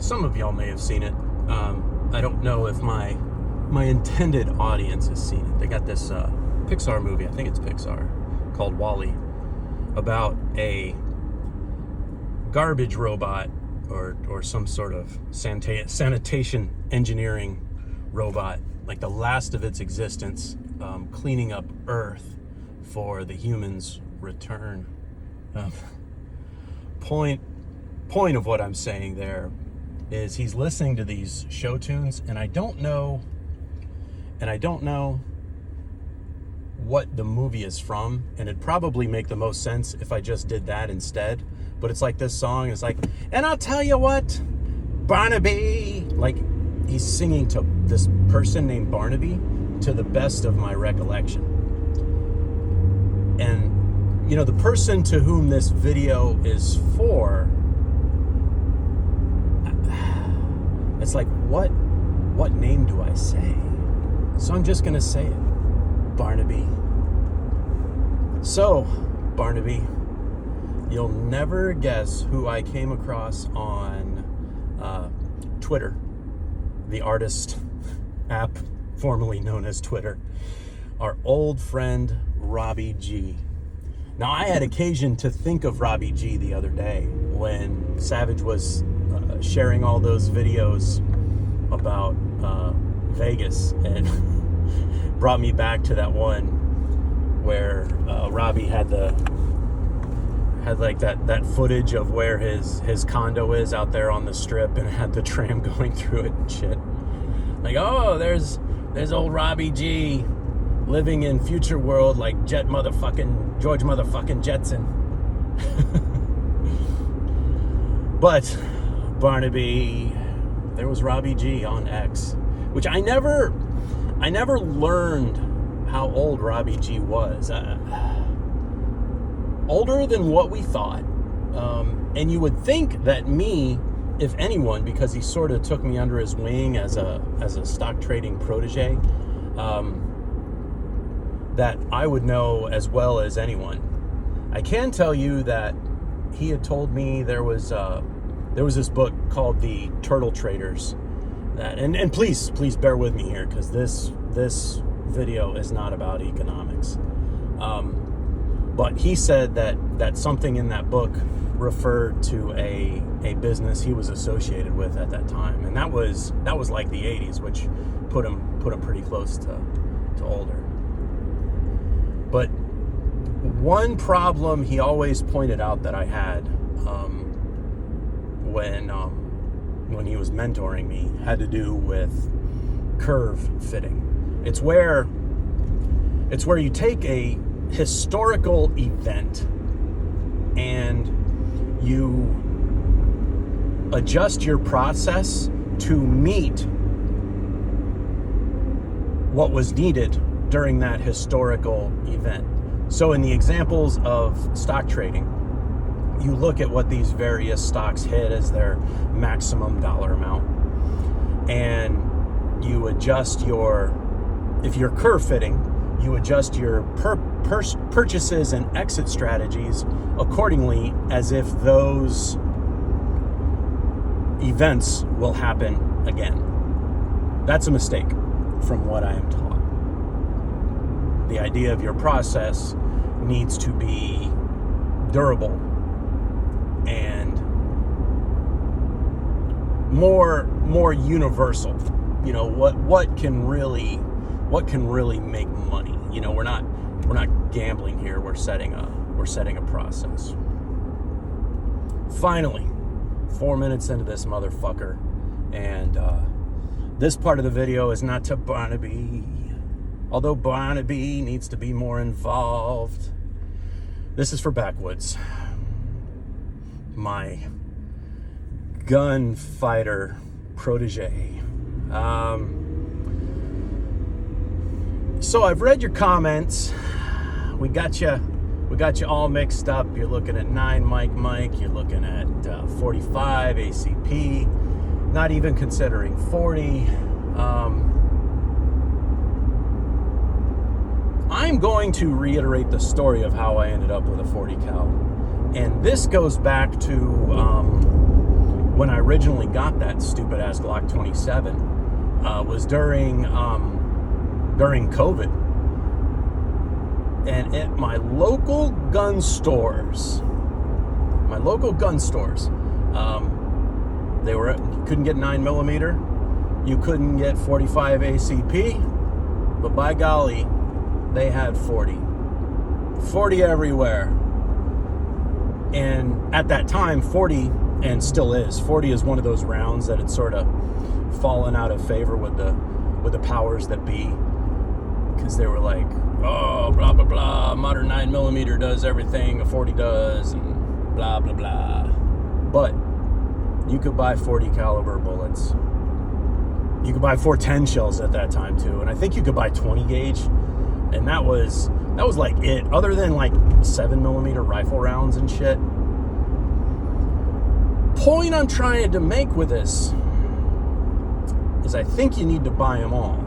Some of y'all may have seen it. I don't know if my intended audience has seen it. They got this Pixar movie, I think it's Pixar, called WALL-E, about a garbage robot or some sort of sanitation engineering robot, like the last of its existence, cleaning up Earth for the humans' return. Point of what I'm saying there is he's listening to these show tunes, and I don't know what the movie is from, and it'd probably make the most sense if I just did that instead. But it's like this song is like, and I'll tell you what, Barnaby, like he's singing to this person named Barnaby to the best of my recollection. And you know, the person to whom this video is for, it's like, what name do I say? So I'm just gonna say it, Barnaby. So, Barnaby, you'll never guess who I came across on Twitter, the artist app formerly known as Twitter. Our old friend, Robbie G. Now, I had occasion to think of Robbie G the other day when Savage was sharing all those videos about Vegas, and brought me back to that one where Robbie had like that footage of where his condo is out there on the strip, and it had the tram going through it and shit. Like, oh, there's old Robbie G living in future world like George motherfucking Jetson. But Barnaby, there was Robbie G on X, which I never learned how old Robbie G was. Older than what we thought. And you would think that me, if anyone, because he sort of took me under his wing as a stock trading protege, that I would know as well as anyone. I can tell you that he had told me there was this book called The Turtle Traders, and please bear with me here, because this video is not about economics. But he said that something in that book referred to a business he was associated with at that time, and that was like the 80s, which put him pretty close to older. But one problem he always pointed out that I had when he was mentoring me had to do with curve fitting. It's where you take a historical event and you adjust your process to meet what was needed during that historical event. So in the examples of stock trading, you look at what these various stocks hit as their maximum dollar amount, and you adjust if you're curve fitting, you adjust your purchases and exit strategies accordingly, as if those events will happen again. That's a mistake from what I am taught. The idea of your process needs to be durable and more universal. You know, what can really make money. You know, we're not gambling here. We're setting a process. Finally, 4 minutes into this motherfucker, and this part of the video is not to Barnaby, although Barnaby needs to be more involved. This is for Backwoods, my gunfighter protege. So I've read your comments. We got you all mixed up. You're looking at 9 Mike. You're looking at 45 ACP. Not even considering 40. I'm going to reiterate the story of how I ended up with a 40 cal, and this goes back to when I originally got that stupid ass Glock 27 was during COVID. And at my local gun stores, you couldn't get 9mm, you couldn't get 45 ACP, but by golly, they had 40 everywhere. And at that time, 40, and still is, 40 is one of those rounds that had sort of fallen out of favor with the powers that be, because they were like, oh, blah blah blah, modern 9mm does everything a 40 does, and blah blah blah. But you could buy 40 caliber bullets. You could buy 410 shells at that time too, and I think you could buy 20 gauge, and that was like it. Other than like 7mm rifle rounds and shit. Point I'm trying to make with this is I think you need to buy them all.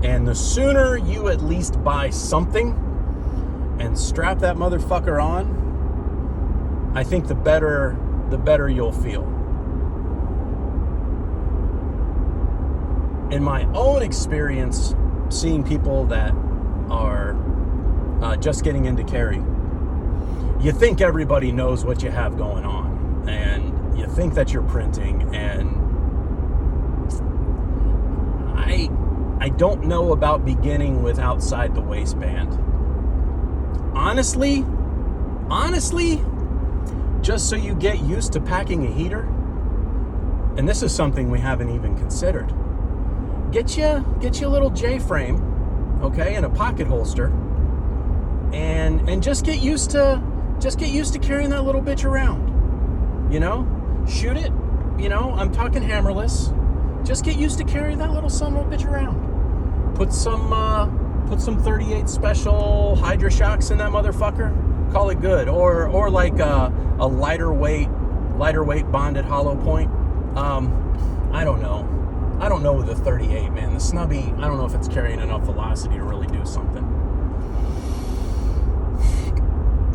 And the sooner you at least buy something and strap that motherfucker on, I think the better you'll feel. In my own experience, seeing people that are just getting into carry, you think everybody knows what you have going on, and you think that you're printing, and I don't know about beginning with outside the waistband. Honestly, just so you get used to packing a heater, and this is something we haven't even considered. Get you a little J-frame, okay, and a pocket holster, and just get used to carrying that little bitch around. You know, shoot it. You know, I'm talking hammerless. Just get used to carrying that little son of a bitch around. Put some 38 special Hydra shocks in that motherfucker. Call it good. Or like a lighter weight bonded hollow point. I don't know with the 38, man. The snubby, I don't know if it's carrying enough velocity to really do something.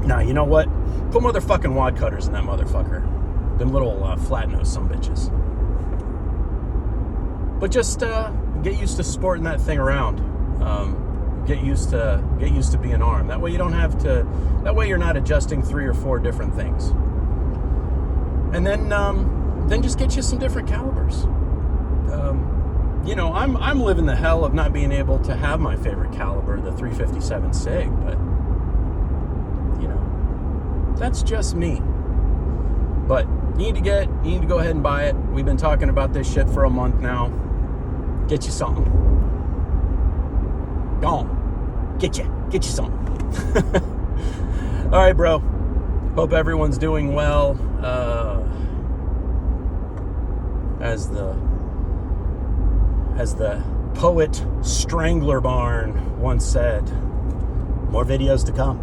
Nah, you know what? Put motherfucking wad cutters in that motherfucker. Them little flat nose sumbitches. But just get used to sporting that thing around. Get used to being armed. That way you don't have to. That way you're not adjusting 3 or 4 different things. And then just get you some different calibers. You know, I'm living the hell of not being able to have my favorite caliber, the 357 SIG, but you know, that's just me. But you need to go ahead and buy it. We've been talking about this shit for a month now. Get you something. Go on. Get you something. All right, bro. Hope everyone's doing well. As the poet Strangler Barn once said, more videos to come.